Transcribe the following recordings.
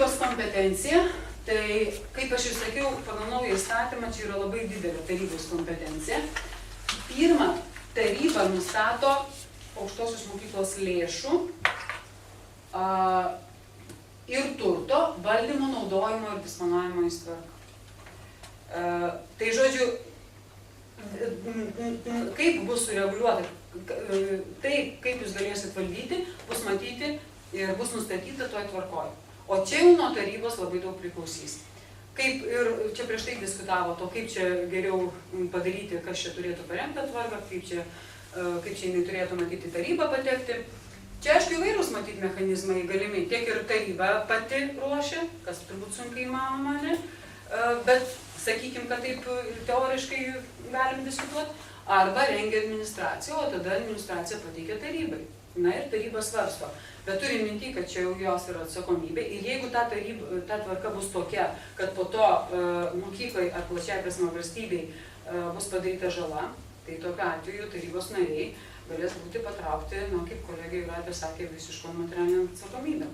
tarybos kompetencija, tai, kaip aš ir sakiau, pagal naują įstatymą čia yra labai didelė tarybos kompetencija. Pirma, taryba nustato aukštosios mokyklos lėšų ir turto valdymo, naudojimo ir disponavimo tvarką. Tai žodžiu, kaip bus sureguliuota, tai kaip jūs galėsit valdyti, bus matyti ir bus nustatyta toj tvarkoj. O čia jau nuo tarybos labai daug priklausys. Kaip ir čia prieš tai diskutavo to, kaip čia geriau padaryti, kas čia turėtų parengti tvarką, kaip čia jinai turėtų matyti tarybą patekti. Čia, aišku, įvairūs matyti mechanizmai galimi, tiek ir taryba pati ruošia, kas turbūt sunkiai įmanoma, ne? Bet sakykim, kad taip teoriškai galim diskutuoti, arba rengia administracija, o tada administracija pateikia tarybai. Na ir taryba svarsto. Bet turim minty, kad čia jau jos yra atsakomybė ir jeigu ta tvarka bus tokia, kad po to mokyklai ar plačiai prasme valstybei bus padaryta žala, tai tokiu atveju tarybos nariai galės būti patraukti, kaip kolegė Jūratė sakė, visiško materialinę atsakomybę.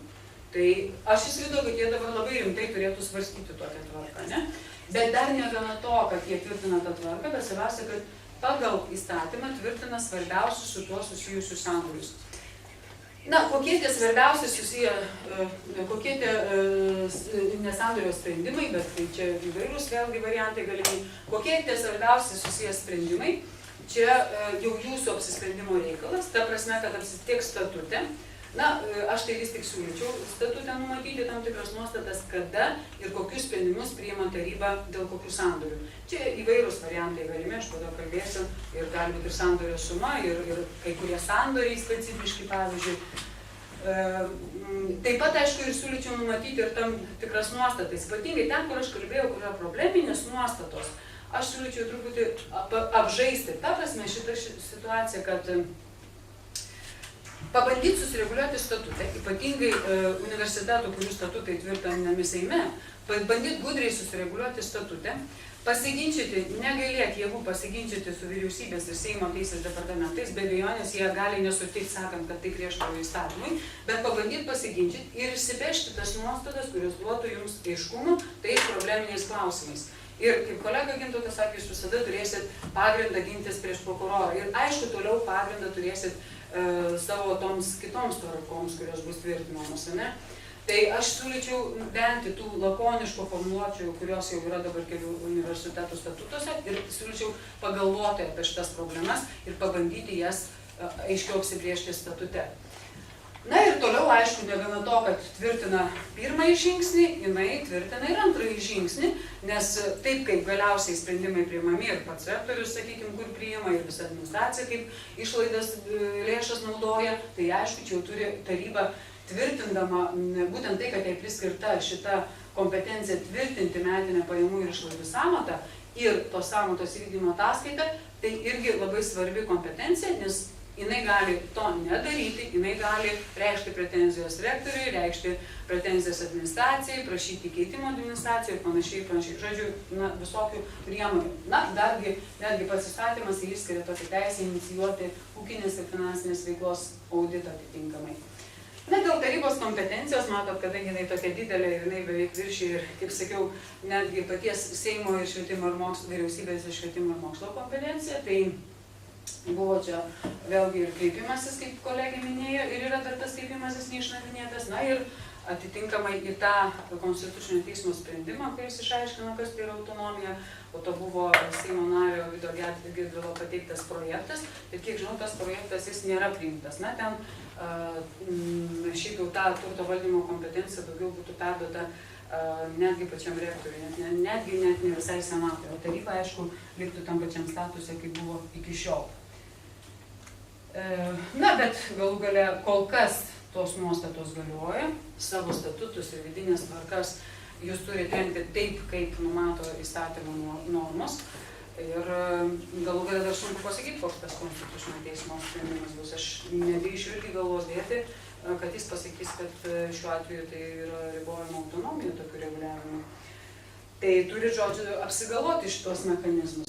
Tai aš įsivaizduoju, kad jie dabar labai rimtai turėtų svarstyti tokią tvarką, ne? Bet dar negana to, kad jie tvirtina tą tvarką, bet svarbiausia, kad pagal įstatymą tvirtina svarbiausius su tuo susijusius sandorius. Na, kokie tie svarbiausi susiję, kokie tie nesandorio sprendimai, bet tai čia įvairūs vėlgi variantai galimi, kokie tie svarbiausi susiję sprendimai, čia jau jūsų apsisprendimo reikalas, ta prasme, kad tiek statute. Na, aš tai vis tik siūlyčiau statute numatyti tam tikras nuostatas, kada ir kokius sprendimus priima taryba dėl kokių sandorių. Čia įvairūs variantai galimi, aš tada kalbėsiu, ir gali būti ir sandorio suma, ir kai kurie sandoriai specifiški, pavyzdžiui. Taip pat, aišku, ir siūlyčiau numatyti ir tam tikras nuostatas. Ypatingai ten, kur aš kalbėjau, kur yra probleminės nuostatos, aš siūlyčiau truputį apžaisti. Ta prasme, šitą situaciją, kad pabandyti susireguliuoti statutą, ypatingai universitetų, kurių statutai tvirtinami Seime, pabandyti gudriai susireguliuoti statutę, pasiginčyti, negailėti jėgų pasiginčyti su vyriausybės ir Seimo teisės departamentais, be abejonės jie gali nesutikti, sakant, kad tai prieštarauja įstatymui, bet pabandyti pasiginčyti ir išsipešti tas nuostatas, kurios duotų jums aiškumą tais probleminiais klausimais. Ir kaip kolega Gintautas sakė, jūs visada turėsit pagrindą gintis prieš prokurorą. Ir aišku, toliau pagrindą turėsit savo toms kitoms tvarkoms, kurios bus tvirtinamos, ne? Tai aš siūlyčiau vengti tų lakoniškų formuluočių, kurios jau yra dabar kelių universitetų statutuose, ir siūlyčiau pagalvoti apie šitas problemas ir pabandyti jas aiškiau apsibrėžti statute. Na ir toliau, aišku, negana to, kad tvirtina pirmąjį žingsnį, jinai tvirtina ir antrąjį žingsnį, nes taip kaip galiausiai sprendimai priimami ir pats rektorius, sakykime, kur priima, ir visa administracija kaip išlaidas lėšas naudoja, tai aišku, čia jau turi taryba tvirtindama būtent tai, kad jai priskirta šita kompetencija tvirtinti metinę pajamų ir išlaidų sąmatą ir tos sąmatos įvykdymo ataskaitą, tai irgi labai svarbi kompetencija, nes jinai gali to nedaryti, jinai gali reikšti pretenzijos rektoriui, reikšti pretenzijas administracijai, prašyti keitimo administracijai ir panašiai. Žodžiu, visokių priemonių. Na, dargi, netgi pats įstatymas išskiria tokį teisę inicijuoti ūkinės ir finansinės veiklos auditą atitinkamai. Na, dėl tarybos kompetencijos, matot, kadangi jinai tokia didelė ir jinai beveik viršyja ir, kaip sakiau, netgi paties Seimo ir švietimo ir mokslo, vyriausybės ir švietimo ir mokslo kompetencija, tai buvo čia vėlgi ir kreipimasis, kaip kolegė minėjo, ir yra dar tas kreipimasis neišnagrinėtas. Na ir atitinkamai į tą Konstitucinio teismo sprendimą, kuris išaiškino, kas tai yra autonomija, po to buvo Seimo nario Vido Gedvilo pateiktas projektas, bet kiek žinau, tas projektas jis nėra priimtas. Na, ten šiaip jau ta turto valdymo kompetencija daugiau būtų perduota netgi pačiam rektoriui, netgi net ne visai senatui, o taryba, aišku, liktų tam pačiam statuse, kaip buvo iki šiol. Na, bet galų gale kol kas tos nuostatos galioja, savo statutus ir vidinės tvarkas jūs turite rengti taip, kaip numato įstatymo normos. Ir galų gale dar sunku pasakyti, koks tas Konstitucinio teismo sprendimas bus. Aš nedrįšiu irgi galvos dėti, kad jis pasakys, kad šiuo atveju tai yra ribojama autonomija tokių reguliavimų. Tai turi, žodžiu, apsigalvoti šitos mechanizmus.